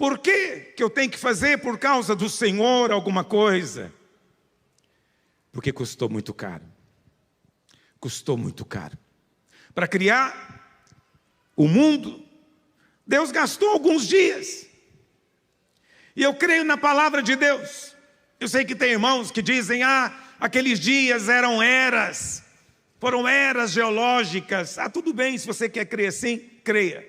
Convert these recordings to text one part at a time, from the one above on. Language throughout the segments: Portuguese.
Por que eu tenho que fazer por causa do Senhor alguma coisa? Porque custou muito caro. Custou muito caro. Para criar o mundo, Deus gastou alguns dias. E eu creio na palavra de Deus. Eu sei que tem irmãos que dizem, aqueles dias eram eras. Foram eras geológicas. Tudo bem, se você quer crer assim, creia.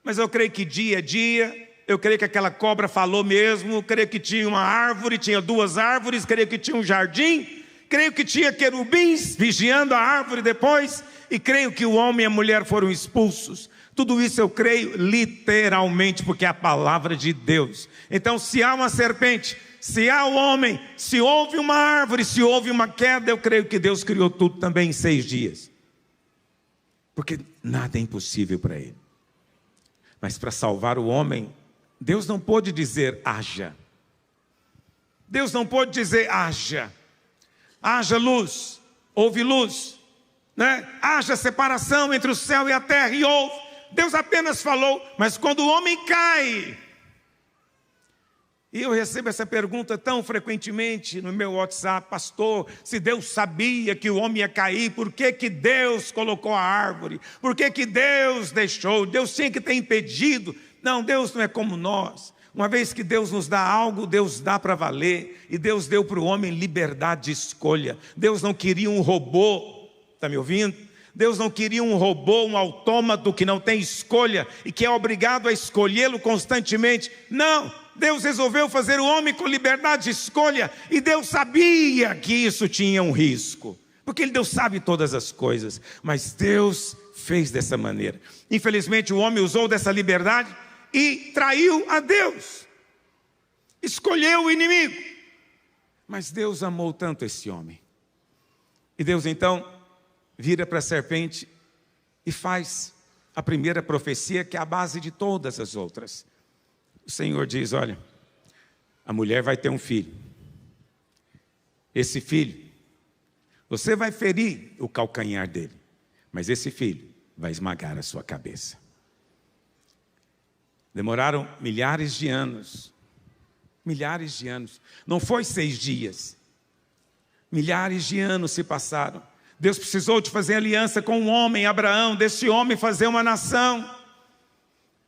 Mas eu creio que dia a dia, eu creio que aquela cobra falou mesmo, eu creio que tinha uma árvore, tinha 2 árvores, creio que tinha um jardim, creio que tinha querubins vigiando a árvore depois, e creio que o homem e a mulher foram expulsos. Tudo isso eu creio literalmente, porque é a palavra de Deus. Então, se há uma serpente, se há o homem, se houve uma árvore, se houve uma queda, eu creio que Deus criou tudo também em 6 dias. Porque nada é impossível para Ele. Mas para salvar o homem, Deus não pôde dizer haja. Deus não pôde dizer haja. Haja luz, houve luz, né? Haja separação entre o céu e a terra, e houve. Deus apenas falou, mas quando o homem cai, e eu recebo essa pergunta tão frequentemente no meu WhatsApp, pastor, se Deus sabia que o homem ia cair, por que que Deus colocou a árvore? Por que que Deus deixou? Deus tinha que ter impedido. Não, Deus não é como nós. Uma vez que Deus nos dá algo, Deus dá para valer. E Deus deu para o homem liberdade de escolha. Deus não queria um robô, está me ouvindo? Deus não queria um robô, um autômato que não tem escolha e que é obrigado a escolhê-lo constantemente. Não, Deus resolveu fazer o homem com liberdade de escolha, e Deus sabia que isso tinha um risco, porque Deus sabe todas as coisas, mas Deus fez dessa maneira. Infelizmente o homem usou dessa liberdade e traiu a Deus, escolheu o inimigo. Mas Deus amou tanto esse homem, e Deus então vira para a serpente e faz a primeira profecia, que é a base de todas as outras. O Senhor diz, olha, a mulher vai ter um filho. Esse filho, você vai ferir o calcanhar dele, mas esse filho vai esmagar a sua cabeça. Demoraram milhares de anos. Milhares de anos. Não foi 6 dias. Milhares de anos se passaram. Deus precisou de fazer aliança com um homem, Abraão, desse homem fazer uma nação.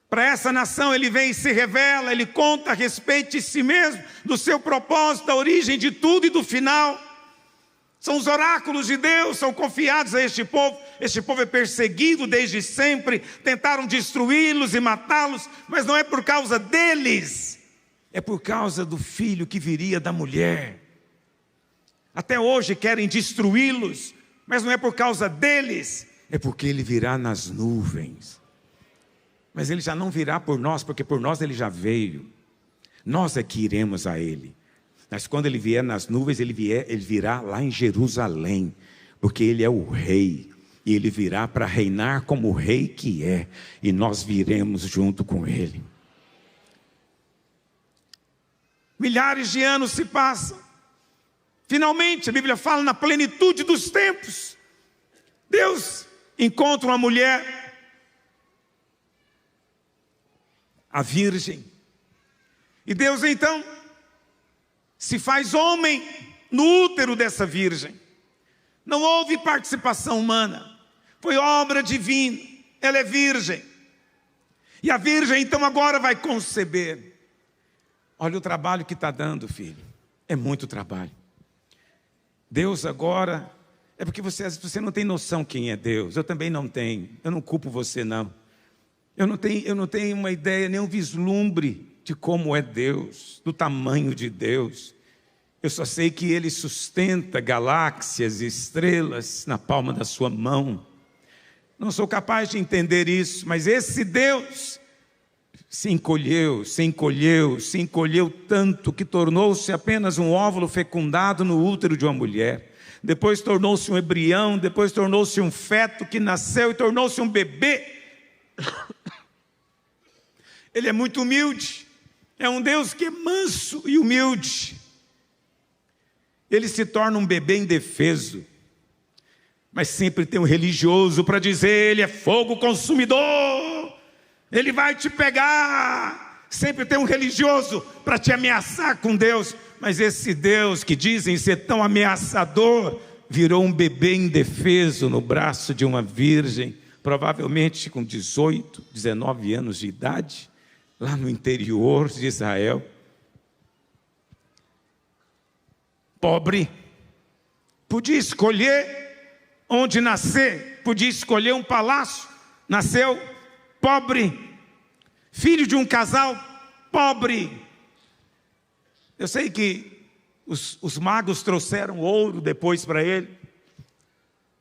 Para essa nação ele vem e se revela, ele conta a respeito de si mesmo, do seu propósito, da origem de tudo e do final. São os oráculos de Deus, são confiados a este povo. Este povo é perseguido desde sempre, tentaram destruí-los e matá-los, mas não é por causa deles, é por causa do filho que viria da mulher. Até hoje querem destruí-los, mas não é por causa deles, é porque ele virá nas nuvens. Mas ele já não virá por nós, porque por nós ele já veio. Nós é que iremos a ele. Mas quando ele vier nas nuvens, ele virá lá em Jerusalém, porque ele é o rei, e ele virá para reinar como o rei que é, e nós viremos junto com ele. Milhares de anos se passam. Finalmente, a Bíblia fala na plenitude dos tempos, Deus encontra uma mulher, a virgem, e Deus então se faz homem no útero dessa virgem. Não houve participação humana, foi obra divina. Ela é virgem, e a virgem então agora vai conceber. Olha o trabalho que está dando, filho, é muito trabalho. Deus agora, é porque você não tem noção quem é Deus, eu também não tenho, eu não culpo você não. Eu não tenho uma ideia, nem um vislumbre de como é Deus, do tamanho de Deus. Eu só sei que Ele sustenta galáxias e estrelas na palma da sua mão. Não sou capaz de entender isso, mas esse Deus se encolheu tanto que tornou-se apenas um óvulo fecundado no útero de uma mulher. Depois tornou-se um embrião, depois tornou-se um feto que nasceu e tornou-se um bebê. Ele é muito humilde, é um Deus que é manso e humilde. Ele se torna um bebê indefeso, mas sempre tem um religioso para dizer, ele é fogo consumidor, ele vai te pegar, Sempre tem um religioso para te ameaçar com Deus. Mas esse Deus que dizem ser tão ameaçador, virou um bebê indefeso no braço de uma virgem, provavelmente com 18, 19 anos de idade, lá no interior de Israel. Pobre, podia escolher onde nascer, podia escolher um palácio, nasceu pobre, filho de um casal pobre. Eu sei que os magos trouxeram ouro depois para ele,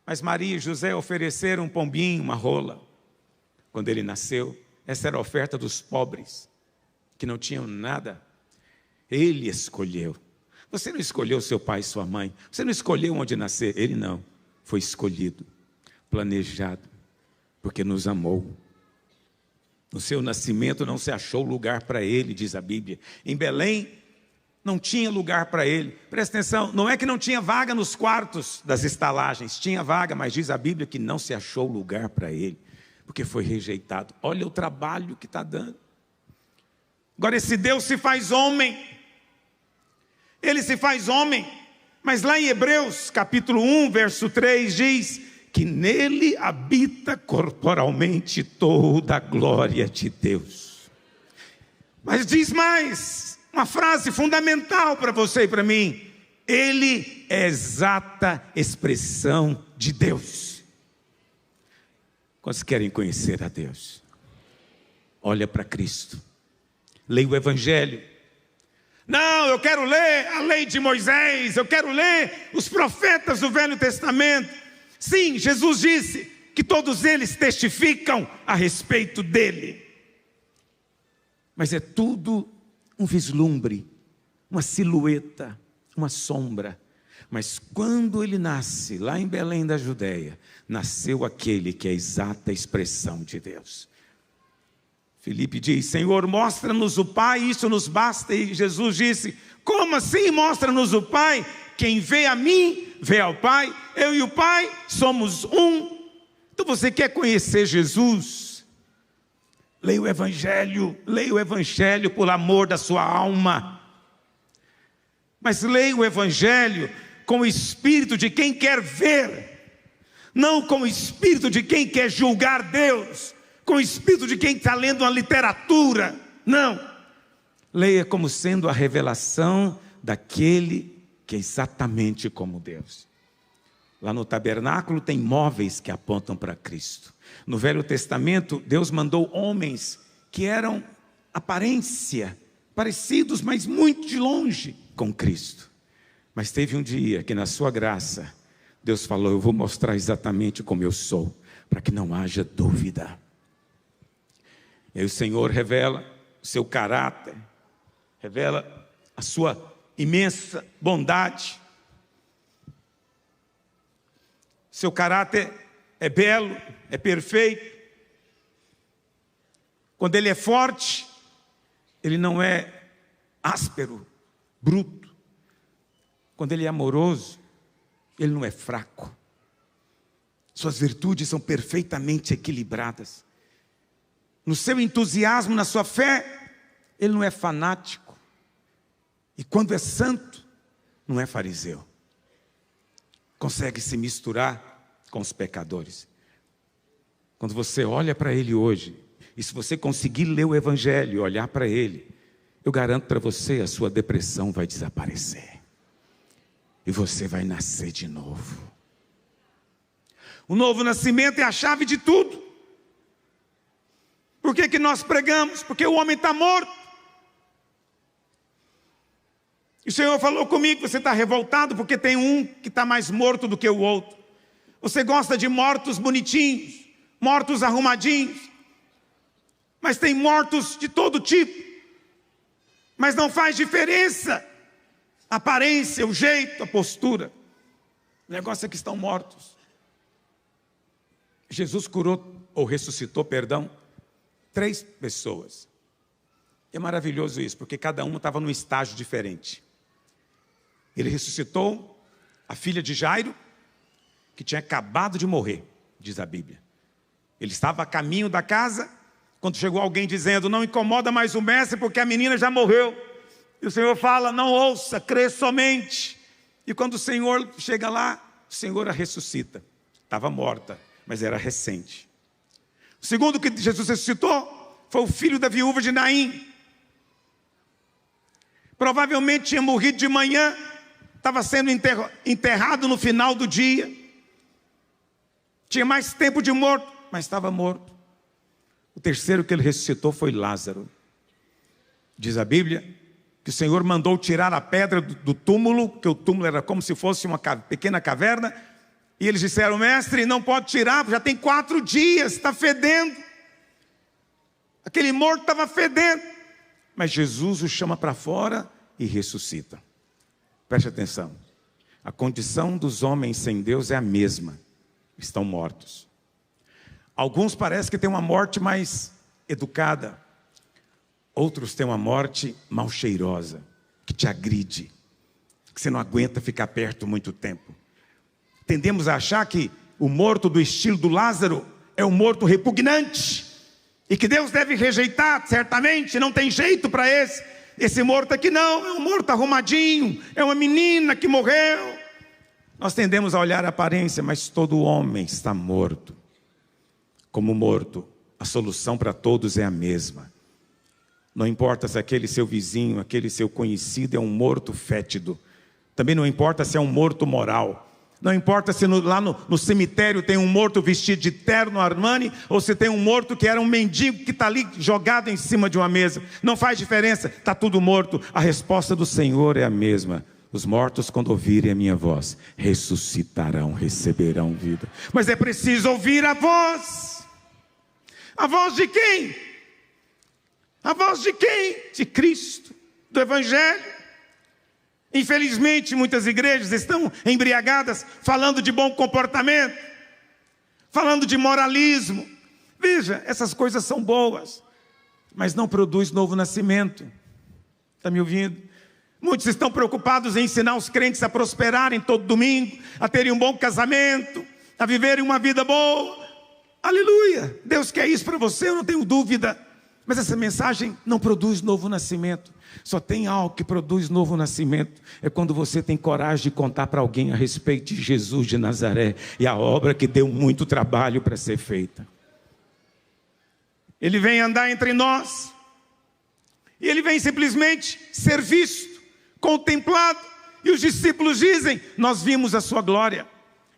mas Maria e José ofereceram um pombinho, uma rola, quando ele nasceu. Essa era a oferta dos pobres, que não tinham nada. Ele escolheu. Você não escolheu seu pai e sua mãe, você não escolheu onde nascer, ele não. Foi escolhido, planejado, porque nos amou. No seu nascimento não se achou lugar para ele, diz a Bíblia. Em Belém não tinha lugar para ele. Presta atenção, não é que não tinha vaga nos quartos das estalagens, tinha vaga, mas diz a Bíblia que não se achou lugar para ele, porque foi rejeitado. Olha o trabalho que está dando. Agora esse Deus se faz homem, ele se faz homem, mas lá em Hebreus capítulo 1, verso 3 diz que nele habita corporalmente toda a glória de Deus. Mas diz mais, uma frase fundamental para você e para mim: ele é a exata expressão de Deus. Quantos querem conhecer a Deus? Olha para Cristo, leia o Evangelho. Não, eu quero ler a lei de Moisés, eu quero ler os profetas do Velho Testamento. Sim, Jesus disse que todos eles testificam a respeito dele. Mas é tudo um vislumbre, uma silhueta, uma sombra. Mas quando ele nasce, lá em Belém da Judeia, nasceu aquele que é a exata expressão de Deus. Filipe diz: Senhor, mostra-nos o Pai, isso nos basta. E Jesus disse: como assim mostra-nos o Pai? Quem vê a mim, vê ao Pai. Eu e o Pai somos um. Então você quer conhecer Jesus? Leia o Evangelho por amor da sua alma. Mas leia o Evangelho com o espírito de quem quer ver, não com o espírito de quem quer julgar Deus, com o espírito de quem está lendo uma literatura. Não, leia como sendo a revelação daquele que é exatamente como Deus. Lá no tabernáculo tem móveis que apontam para Cristo. No Velho Testamento, Deus mandou homens que eram aparência, parecidos, mas muito de longe com Cristo. Mas teve um dia que na sua graça, Deus falou: eu vou mostrar exatamente como eu sou, para que não haja dúvida. E aí o Senhor revela o seu caráter, revela a sua imensa bondade. Seu caráter é belo, é perfeito. Quando ele é forte, ele não é áspero, bruto. Quando ele é amoroso, ele não é fraco. Suas virtudes são perfeitamente equilibradas. No seu entusiasmo, na sua fé, ele não é fanático. E quando é santo, não é fariseu. Consegue se misturar com os pecadores. Quando você olha para ele hoje, e se você conseguir ler o Evangelho e olhar para ele, eu garanto para você, a sua depressão vai desaparecer. E você vai nascer de novo. O novo nascimento é a chave de tudo. Por que nós pregamos? Porque o homem está morto. E o Senhor falou comigo: você está revoltado porque tem um que está mais morto do que o outro. Você gosta de mortos bonitinhos, mortos arrumadinhos, mas tem mortos de todo tipo. Mas não faz diferença a aparência, o jeito, a postura. O negócio é que estão mortos. Jesus curou, ou ressuscitou, 3 pessoas. É maravilhoso isso, porque cada uma estava num estágio diferente. Ele ressuscitou a filha de Jairo, que tinha acabado de morrer, diz a Bíblia. Ele estava a caminho da casa, Quando chegou alguém dizendo, não incomoda mais o mestre porque a menina já morreu. E o Senhor fala, não ouça, crê somente. E quando o Senhor chega lá, o Senhor a ressuscita. Estava morta, mas era recente. O segundo que Jesus ressuscitou foi o filho da viúva de Naim. Provavelmente tinha morrido de manhã, estava sendo enterrado no final do dia. Tinha mais tempo de morto, mas estava morto. O terceiro que ele ressuscitou foi Lázaro. Diz a Bíblia que o Senhor mandou tirar a pedra do túmulo, que o túmulo era como se fosse uma pequena caverna, e eles disseram, mestre, não pode tirar, já tem 4 dias, está fedendo. Aquele morto estava fedendo. Mas Jesus o chama para fora e ressuscita. Preste atenção. A condição dos homens sem Deus é a mesma. Estão mortos. Alguns parecem que têm uma morte mais educada. Outros têm uma morte mal cheirosa, que te agride, que você não aguenta ficar perto muito tempo. Tendemos a achar que o morto do estilo do Lázaro é um morto repugnante, e que Deus deve rejeitar, certamente, não tem jeito para esse morto aqui não, é um morto arrumadinho, é uma menina que morreu. Nós tendemos a olhar a aparência, mas todo homem está morto. Como morto, a solução para todos é a mesma. Não importa se aquele seu vizinho, aquele seu conhecido é um morto fétido. Também não importa se é um morto moral. Não importa se lá no cemitério tem um morto vestido de terno Armani, ou se tem um morto que era um mendigo que está ali jogado em cima de uma mesa. Não faz diferença, está tudo morto. A resposta do Senhor é a mesma. Os mortos, quando ouvirem a minha voz, ressuscitarão, receberão vida. Mas é preciso ouvir a voz. A voz de quem? A voz de quem? De Cristo, do Evangelho. Infelizmente, muitas igrejas estão embriagadas falando de bom comportamento, falando de moralismo. Veja, essas coisas são boas, mas não produz novo nascimento. Está me ouvindo? Muitos estão preocupados em ensinar os crentes a prosperarem todo domingo, a terem um bom casamento, a viverem uma vida boa. Aleluia! Deus quer isso para você, eu não tenho dúvida. Mas essa mensagem não produz novo nascimento. Só tem algo que produz novo nascimento. É quando você tem coragem de contar para alguém a respeito de Jesus de Nazaré e a obra que deu muito trabalho para ser feita. Ele vem andar entre nós. E ele vem simplesmente ser visto, contemplado. E os discípulos dizem, nós vimos a sua glória.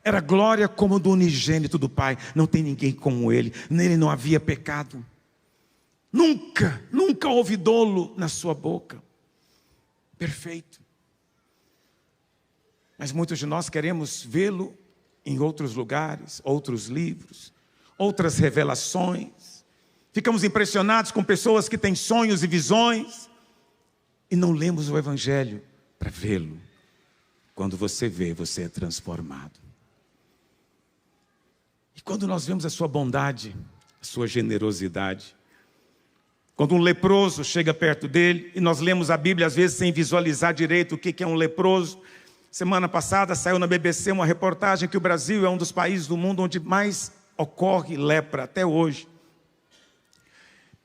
Era glória como do unigênito do Pai. Não tem ninguém como ele. Nele não havia pecado. Nunca houve dolo na sua boca. Perfeito. Mas muitos de nós queremos vê-lo em outros lugares, outros livros, outras revelações. Ficamos impressionados com pessoas que têm sonhos e visões e não lemos o Evangelho para vê-lo. Quando você vê, você é transformado. E quando nós vemos a sua bondade, a sua generosidade, quando um leproso chega perto dele, e nós lemos a Bíblia às vezes sem visualizar direito o que é um leproso. Semana passada saiu na BBC uma reportagem que o Brasil é um dos países do mundo onde mais ocorre lepra até hoje.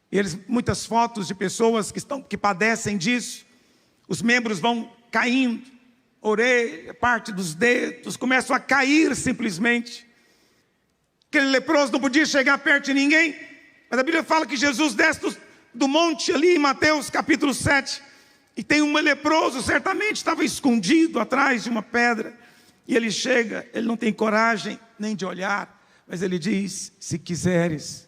E muitas fotos de pessoas que padecem disso. Os membros vão caindo, orelha, parte dos dedos, começam a cair simplesmente. Aquele leproso não podia chegar perto de ninguém, mas a Bíblia fala que Jesus desce do monte ali em Mateus capítulo 7, e tem um leproso, certamente estava escondido atrás de uma pedra, e ele chega, ele não tem coragem nem de olhar, mas ele diz, se quiseres,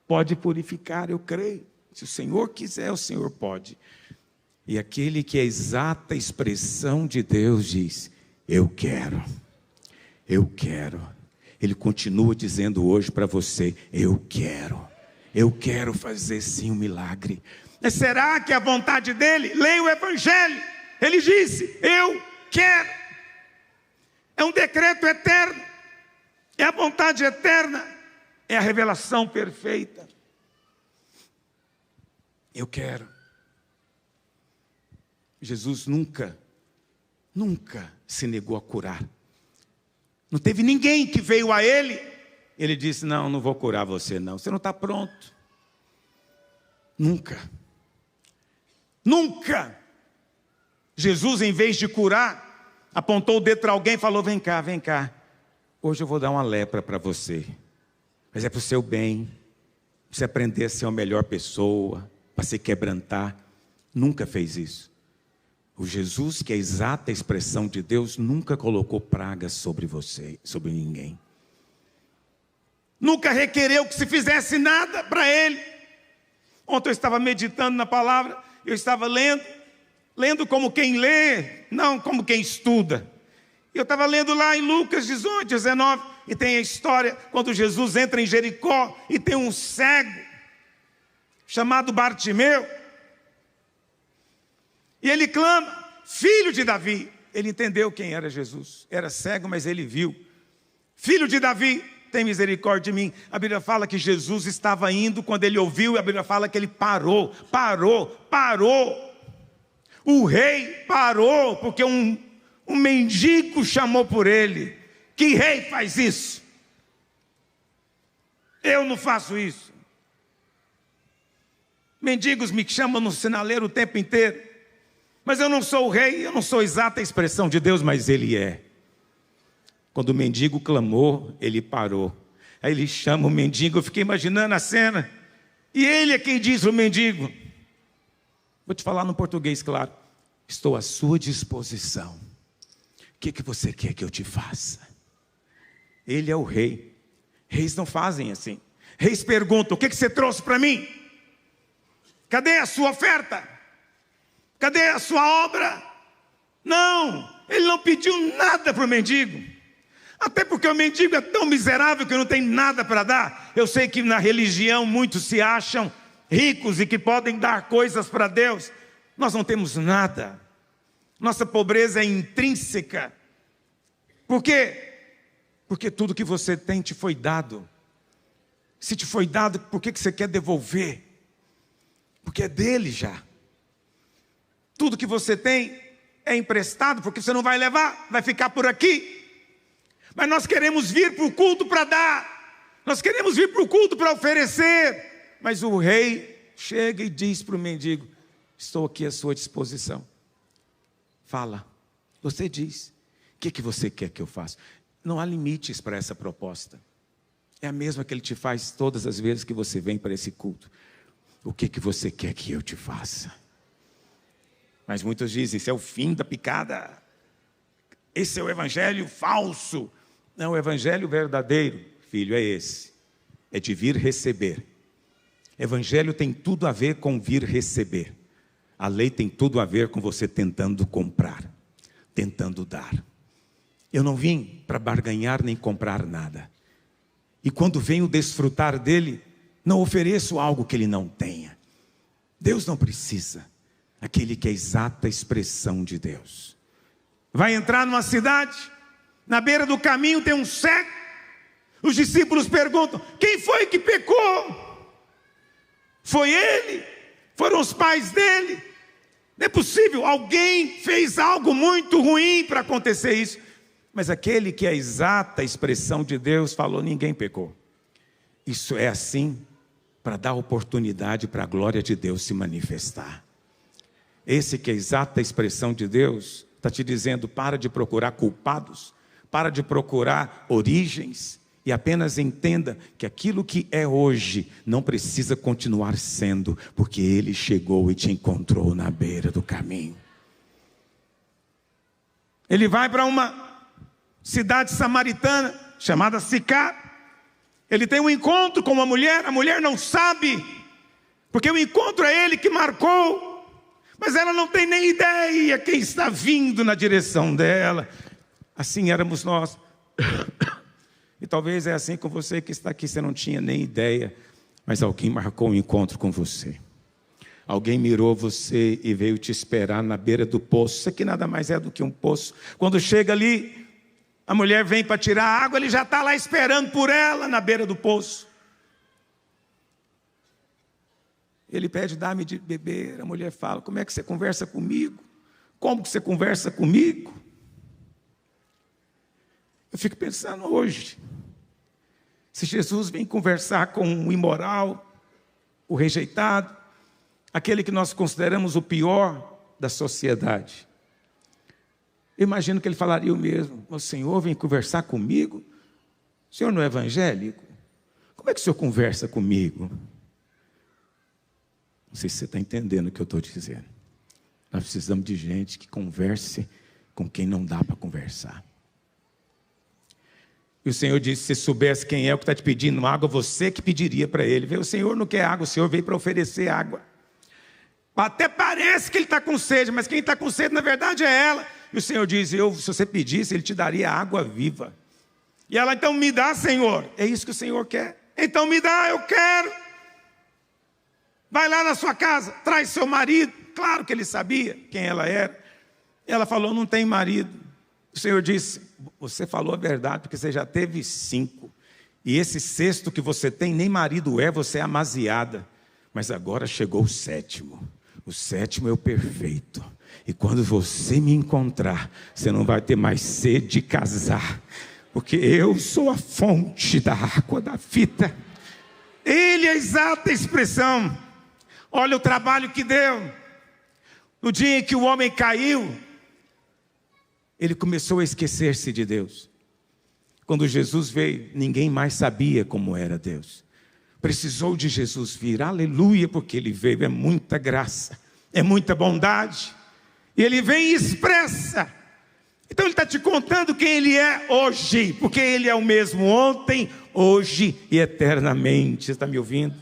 pode purificar, eu creio, se o Senhor quiser, o Senhor pode. E aquele que é a exata expressão de Deus diz, eu quero. Ele continua dizendo hoje para você, eu quero fazer sim um milagre. Mas será que a vontade dele? Leia o Evangelho. Ele disse, eu quero. É um decreto eterno. É a vontade eterna. É a revelação perfeita. Eu quero. Jesus nunca se negou a curar. Não teve ninguém que veio a ele. Ele disse, não vou curar você não. Você não está pronto. Nunca. Nunca. Jesus, em vez de curar, apontou o dedo para alguém e falou: vem cá, vem cá. Hoje eu vou dar uma lepra para você. Mas é para o seu bem. Para você aprender a ser uma melhor pessoa. Para se quebrantar. Nunca fez isso. O Jesus, que é a exata expressão de Deus, nunca colocou pragas sobre você, sobre ninguém. Nunca requereu que se fizesse nada para ele. Ontem eu estava meditando na palavra, eu estava lendo como quem lê, não como quem estuda. Eu estava lendo lá em Lucas 18, 19, e tem a história quando Jesus entra em Jericó e tem um cego chamado Bartimeu. E ele clama: filho de Davi. Ele entendeu quem era Jesus. Era cego, mas ele viu. Filho de Davi, tem misericórdia de mim. A Bíblia fala que Jesus estava indo, quando ele ouviu, a Bíblia fala que ele parou. O rei parou, porque um mendigo chamou por ele. Que rei faz isso? Eu não faço isso. Mendigos me chamam no sinaleiro o tempo inteiro. Mas eu não sou o rei, eu não sou a exata expressão de Deus, mas ele é. Quando o mendigo clamou, ele parou. Aí ele chama o mendigo, eu fiquei imaginando a cena. E ele é quem diz ao mendigo: vou te falar no português, claro. Estou à sua disposição. O que você quer que eu te faça? Ele é o rei. Reis não fazem assim. Reis perguntam: o que você trouxe para mim? Cadê a sua oferta? Cadê a sua obra? Não, ele não pediu nada para o mendigo. Até porque o mendigo é tão miserável que não tem nada para dar. Eu sei que na religião muitos se acham ricos e que podem dar coisas para Deus. Nós não temos nada. Nossa pobreza é intrínseca. Por quê? Porque tudo que você tem te foi dado. Se te foi dado, por que você quer devolver? Porque é dele já. Tudo que você tem é emprestado, porque você não vai levar, vai ficar por aqui. Mas nós queremos vir para o culto para dar. Nós queremos vir para o culto para oferecer. Mas o rei chega e diz para o mendigo: estou aqui à sua disposição. Fala, você diz. O que você quer que eu faça? Não há limites para essa proposta. É a mesma que ele te faz todas as vezes que você vem para esse culto. O que você quer que eu te faça? Mas muitos dizem: isso é o fim da picada. Esse é o evangelho falso. Não, o evangelho verdadeiro, filho, é esse. É de vir receber. Evangelho tem tudo a ver com vir receber. A lei tem tudo a ver com você tentando comprar, tentando dar. Eu não vim para barganhar nem comprar nada. E quando venho desfrutar dele, não ofereço algo que ele não tenha. Deus não precisa. Aquele que é a exata expressão de Deus. Vai entrar numa cidade, na beira do caminho tem um cego. Os discípulos perguntam: quem foi que pecou? Foi ele? Foram os pais dele? Não é possível, alguém fez algo muito ruim para acontecer isso. Mas aquele que é a exata expressão de Deus falou: ninguém pecou. Isso é assim para dar oportunidade para a glória de Deus se manifestar. Esse que é a exata expressão de Deus está te dizendo: para de procurar culpados, para de procurar origens, e apenas entenda que aquilo que é hoje não precisa continuar sendo, porque Ele chegou e te encontrou na beira do caminho. Ele vai para uma cidade samaritana chamada Sicar. Ele tem um encontro com uma mulher, a mulher não sabe, porque o encontro é ele que marcou. Mas ela não tem nem ideia quem está vindo na direção dela. Assim éramos nós. E talvez é assim com você que está aqui, você não tinha nem ideia, mas alguém marcou um encontro com você. Alguém mirou você e veio te esperar na beira do poço. Isso aqui nada mais é do que um poço. Quando chega ali, a mulher vem para tirar a água, ele já está lá esperando por ela na beira do poço. Ele pede: dá-me de beber. A mulher fala: como é que você conversa comigo? Como que você conversa comigo? Eu fico pensando hoje, se Jesus vem conversar com o imoral, o rejeitado, aquele que nós consideramos o pior da sociedade. Eu imagino que ele falaria o mesmo: o Senhor vem conversar comigo? O Senhor não é evangélico? Como é que o Senhor conversa comigo? Não sei se você está entendendo o que eu estou dizendo. Nós precisamos de gente que converse com quem não dá para conversar. E o Senhor disse: se soubesse quem é o que está te pedindo água, você que pediria para ele. O Senhor não quer água, o Senhor veio para oferecer água. Até parece que ele está com sede, mas quem está com sede na verdade é ela. E o Senhor diz: se você pedisse, ele te daria água viva. E ela: então me dá, Senhor. É isso que o Senhor quer. Então me dá, eu quero. Vai lá na sua casa, traz seu marido. Claro que ele sabia quem ela era. E ela falou: não tem marido. O Senhor disse: você falou a verdade, porque você já teve 5. E esse 6º que você tem, nem marido é, você é amaziada. Mas agora chegou o 7º. O 7º é o perfeito. E quando você me encontrar, você não vai ter mais sede de casar. Porque eu sou a fonte da água da vida. Ele é a exata expressão. Olha o trabalho que deu. No dia em que o homem caiu, ele começou a esquecer-se de Deus. Quando Jesus veio, ninguém mais sabia como era Deus. Precisou de Jesus vir, aleluia, porque ele veio. É muita graça, é muita bondade. E ele vem e expressa. Então ele está te contando quem ele é hoje, porque ele é o mesmo ontem, hoje e eternamente. Você está me ouvindo?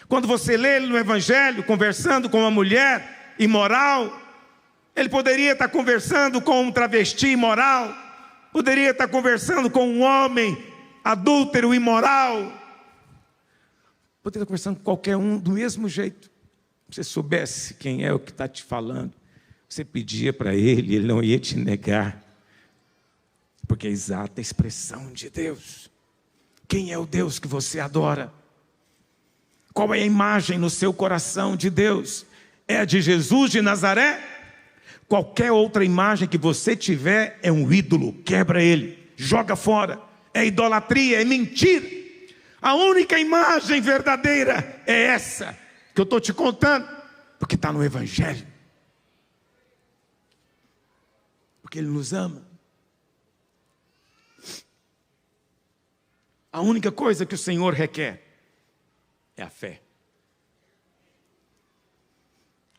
Quando você lê ele no Evangelho, conversando com uma mulher imoral, ele poderia estar conversando com um travesti imoral, poderia estar conversando com um homem adúltero, imoral, poderia estar conversando com qualquer um do mesmo jeito. Se você soubesse quem é o que está te falando, você pedia para ele, ele não ia te negar, porque é a exata expressão de Deus. Quem é o Deus que você adora? Qual é a imagem no seu coração de Deus? É a de Jesus de Nazaré? Qualquer outra imagem que você tiver é um ídolo, quebra ele, joga fora, é idolatria, é mentira. A única imagem verdadeira é essa que eu estou te contando, porque está no Evangelho. Porque Ele nos ama. A única coisa que o Senhor requer é a fé.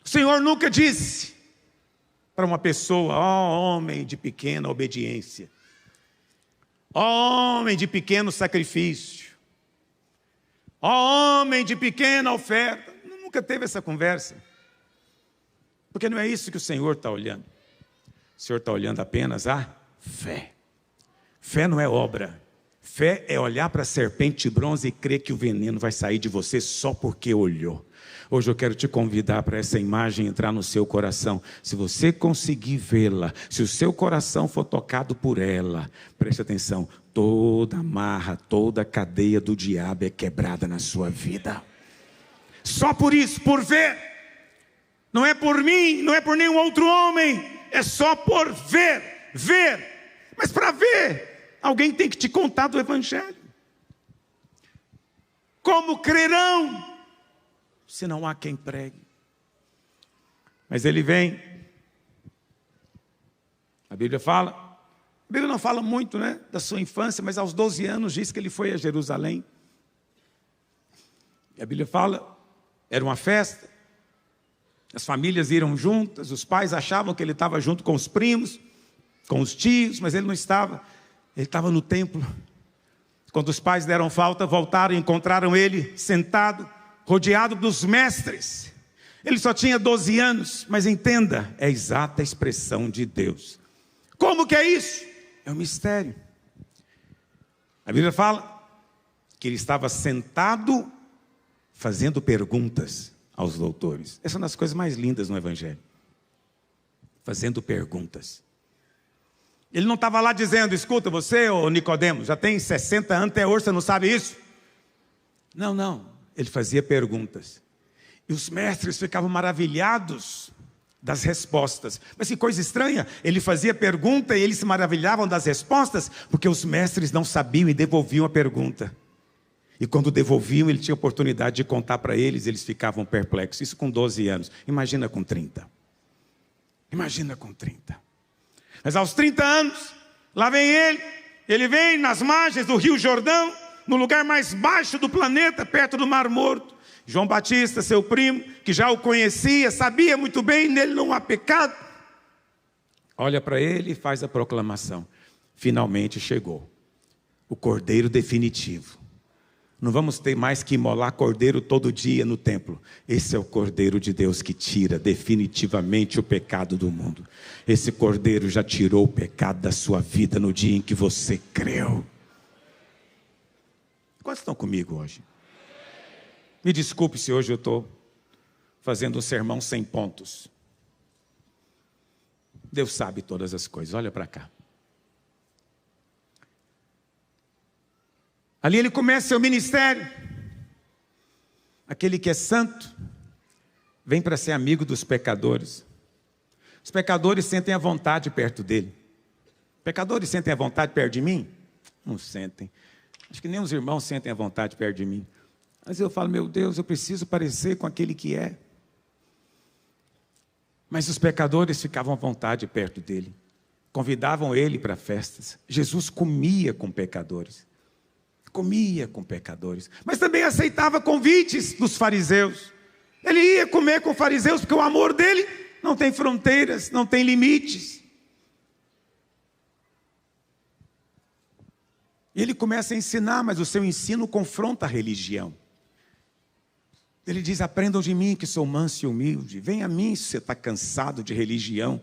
O Senhor nunca disse para uma pessoa: ó homem de pequena obediência, ó homem de pequeno sacrifício, ó homem de pequena oferta. Nunca teve essa conversa. Porque não é isso que o Senhor está olhando. O Senhor está olhando apenas a fé. Fé não é obra. Fé é olhar para a serpente de bronze e crer que o veneno vai sair de você só porque olhou. Hoje eu quero te convidar para essa imagem entrar no seu coração. Se você conseguir vê-la, se o seu coração for tocado por ela, preste atenção, toda amarra, toda cadeia do diabo é quebrada na sua vida. Só por isso, por ver. Não é por mim, não é por nenhum outro homem, é só por ver. Mas para ver, alguém tem que te contar do Evangelho. Como crerão se não há quem pregue? Mas ele vem. A Bíblia não fala muito, né, da sua infância, mas aos 12 anos diz que ele foi a Jerusalém. E a Bíblia fala, era uma festa, as famílias iam juntas, os pais achavam que ele estava junto com os primos, com os tios, mas ele não estava, ele estava no templo. Quando os pais deram falta, voltaram e encontraram ele sentado, rodeado dos mestres. Ele só tinha 12 anos, mas entenda, é a exata expressão de Deus. Como que é isso? É um mistério. A Bíblia fala que ele estava sentado fazendo perguntas aos doutores. Essa é uma das coisas mais lindas no Evangelho. Fazendo perguntas. Ele não estava lá dizendo: escuta, você, ô Nicodemo, já tem 60 anos até hoje, você não sabe isso? Não. Ele fazia perguntas. E os mestres ficavam maravilhados das respostas. Mas que coisa estranha, ele fazia pergunta e eles se maravilhavam das respostas, porque os mestres não sabiam e devolviam a pergunta. E quando devolviam, ele tinha oportunidade de contar para eles, eles ficavam perplexos. Isso com 12 anos. Imagina com 30. Imagina com 30. Mas aos 30 anos, lá vem ele. Ele vem nas margens do Rio Jordão, no lugar mais baixo do planeta, perto do Mar Morto. João Batista, seu primo, que já o conhecia, sabia muito bem, nele não há pecado. Olha para ele e faz a proclamação. Finalmente chegou o Cordeiro definitivo. Não vamos ter mais que imolar cordeiro todo dia no templo. Esse é o Cordeiro de Deus que tira definitivamente o pecado do mundo. Esse Cordeiro já tirou o pecado da sua vida no dia em que você creu. Quantos estão comigo hoje? Me desculpe se hoje eu estou fazendo um sermão sem pontos. Deus sabe todas as coisas, olha para cá. Ali ele começa seu ministério. Aquele que é santo, vem para ser amigo dos pecadores. Os pecadores sentem a vontade perto dele. Pecadores sentem a vontade perto de mim? Não sentem. Acho que nem os irmãos sentem a vontade perto de mim. Mas eu falo, meu Deus, eu preciso parecer com aquele que é. Mas os pecadores ficavam à vontade perto dele. Convidavam ele para festas. Jesus comia com pecadores. Comia com pecadores. Mas também aceitava convites dos fariseus. Ele ia comer com fariseus porque o amor dele não tem fronteiras, não tem limites. E ele começa a ensinar, mas o seu ensino confronta a religião. Ele diz, aprendam de mim que sou manso e humilde. Venha a mim se você está cansado de religião,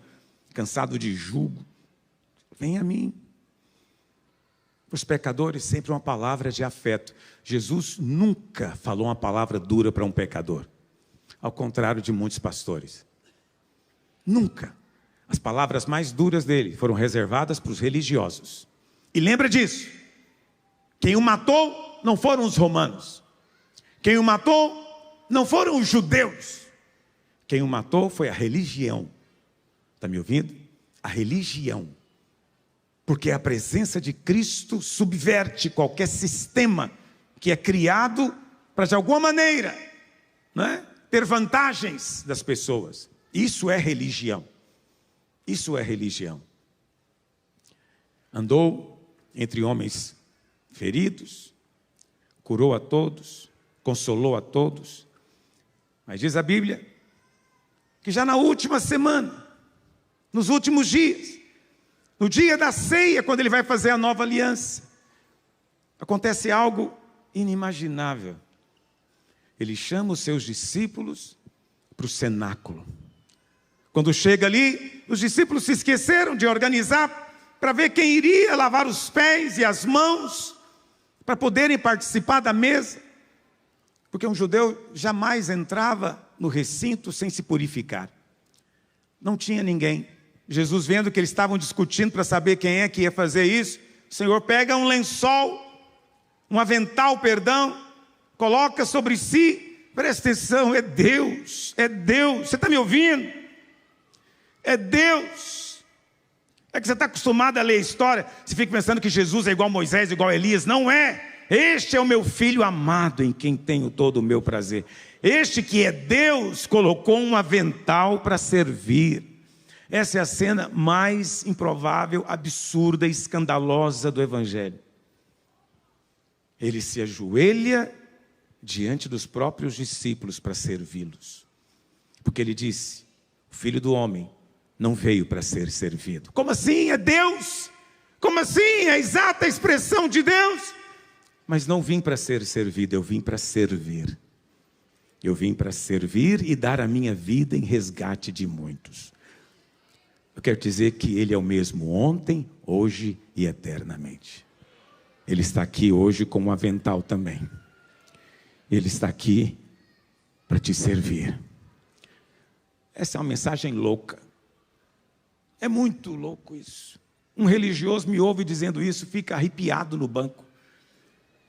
cansado de jugo. Venha a mim. Para os pecadores, sempre uma palavra de afeto. Jesus nunca falou uma palavra dura para um pecador. Ao contrário de muitos pastores. Nunca. As palavras mais duras dele foram reservadas para os religiosos. E lembra disso. Quem o matou não foram os romanos. Quem o matou não foram os judeus. Quem o matou foi a religião. Está me ouvindo? A religião. Porque a presença de Cristo subverte qualquer sistema que é criado para, de alguma maneira, ter vantagens das pessoas. Isso é religião. Isso é religião. Andou entre homens feridos, curou a todos, consolou a todos. Mas diz a Bíblia que já na última semana, nos últimos dias, no dia da ceia, quando ele vai fazer a nova aliança, acontece algo inimaginável. Ele chama os seus discípulos para o cenáculo. Quando chega ali, os discípulos se esqueceram de organizar para ver quem iria lavar os pés e as mãos, para poderem participar da mesa. Porque um judeu jamais entrava no recinto sem se purificar. Não tinha ninguém. Jesus, vendo que eles estavam discutindo para saber quem é que ia fazer isso, o Senhor pega um lençol, um avental, coloca sobre si. Presta atenção, é Deus, é Deus. Você está me ouvindo? É Deus. É que você está acostumado a ler a história, você fica pensando que Jesus é igual Moisés, igual Elias. Não é. Este é o meu filho amado, em quem tenho todo o meu prazer. Este que é Deus, colocou um avental para servir. Essa é a cena mais improvável, absurda e escandalosa do Evangelho. Ele se ajoelha diante dos próprios discípulos para servi-los. Porque ele disse, o Filho do Homem não veio para ser servido. Como assim? É Deus? Como assim? É a exata expressão de Deus? Mas não vim para ser servido, eu vim para servir. Eu vim para servir e dar a minha vida em resgate de muitos. Eu quero dizer que Ele é o mesmo ontem, hoje e eternamente. Ele está aqui hoje com um avental também. Ele está aqui para te servir. Essa é uma mensagem louca. É muito louco isso. Um religioso me ouve dizendo isso, fica arrepiado no banco.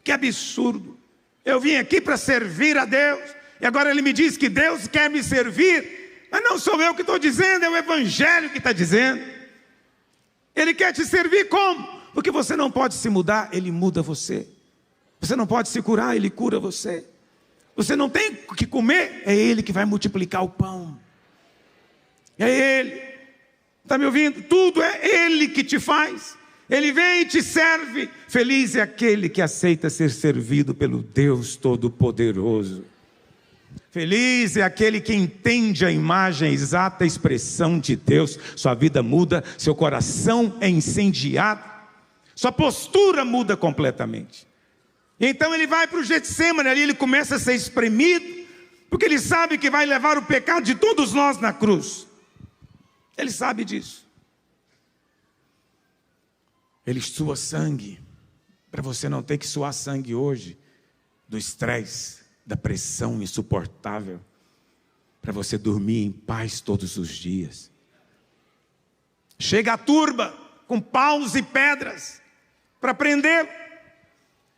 Que absurdo. Eu vim aqui para servir a Deus, e agora ele me diz que Deus quer me servir. Mas não sou eu que estou dizendo, é o Evangelho que está dizendo. Ele quer te servir como? Porque você não pode se mudar, Ele muda você. Você não pode se curar, Ele cura você. Você não tem o que comer, é Ele que vai multiplicar o pão. É Ele. Está me ouvindo? Tudo é Ele que te faz. Ele vem e te serve. Feliz é aquele que aceita ser servido pelo Deus Todo-Poderoso. Feliz é aquele que entende a imagem, a exata expressão de Deus. Sua vida muda, seu coração é incendiado, sua postura muda completamente. Então ele vai para o Getsemane, ali ele começa a ser espremido, porque ele sabe que vai levar o pecado de todos nós na cruz. Ele sabe disso. Ele sua sangue, para você não ter que suar sangue hoje, do estresse, da pressão insuportável, para você dormir em paz todos os dias. Chega a turba com paus e pedras para prendê-lo.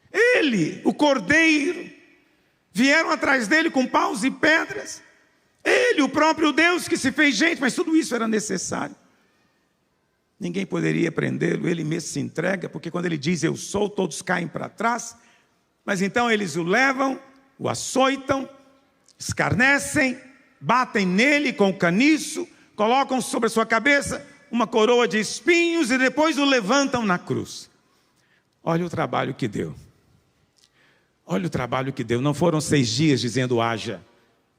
Ele, o cordeiro, vieram atrás dele com paus e pedras. Ele, o próprio Deus que se fez gente, mas tudo isso era necessário. Ninguém poderia prendê-lo, ele mesmo se entrega, porque quando ele diz eu sou, todos caem para trás. Mas então eles o levam, o açoitam, escarnecem, batem nele com o caniço, colocam sobre a sua cabeça uma coroa de espinhos e depois o levantam na cruz. Olha o trabalho que deu. Olha o trabalho que deu. Não foram 6 dias dizendo haja.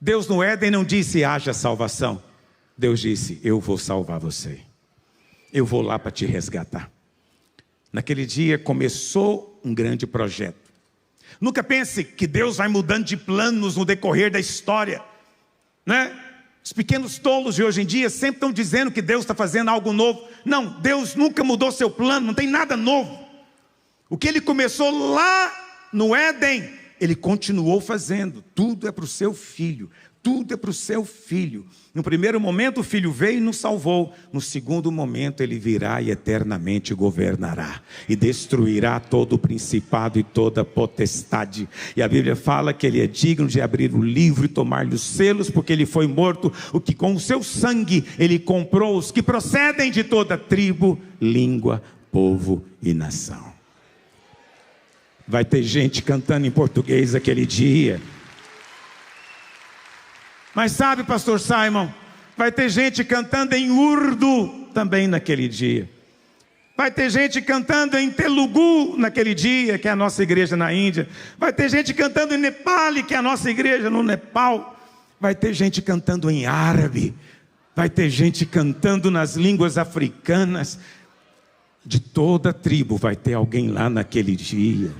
Deus no Éden não disse haja salvação. Deus disse eu vou salvar você. Eu vou lá para te resgatar. Naquele dia começou um grande projeto. Nunca pense que Deus vai mudando de planos no decorrer da história, né? Os pequenos tolos de hoje em dia sempre estão dizendo que Deus está fazendo algo novo. Não, Deus nunca mudou seu plano, não tem nada novo. O que Ele começou lá no Éden, Ele continuou fazendo. Tudo é para o seu filho, tudo é para o seu filho. No primeiro momento o filho veio e nos salvou. No segundo momento ele virá e eternamente governará. E destruirá todo o principado e toda potestade. E a Bíblia fala que ele é digno de abrir o livro e tomar-lhe os selos, porque ele foi morto, o que com o seu sangue ele comprou os que procedem de toda tribo, língua, povo e nação. Vai ter gente cantando em português aquele dia. Mas sabe, pastor Simon, vai ter gente cantando em urdu também naquele dia. Vai ter gente cantando em telugu naquele dia, que é a nossa igreja na Índia. Vai ter gente cantando em Nepali, que é a nossa igreja no Nepal. Vai ter gente cantando em árabe. Vai ter gente cantando nas línguas africanas. De toda tribo vai ter alguém lá naquele dia.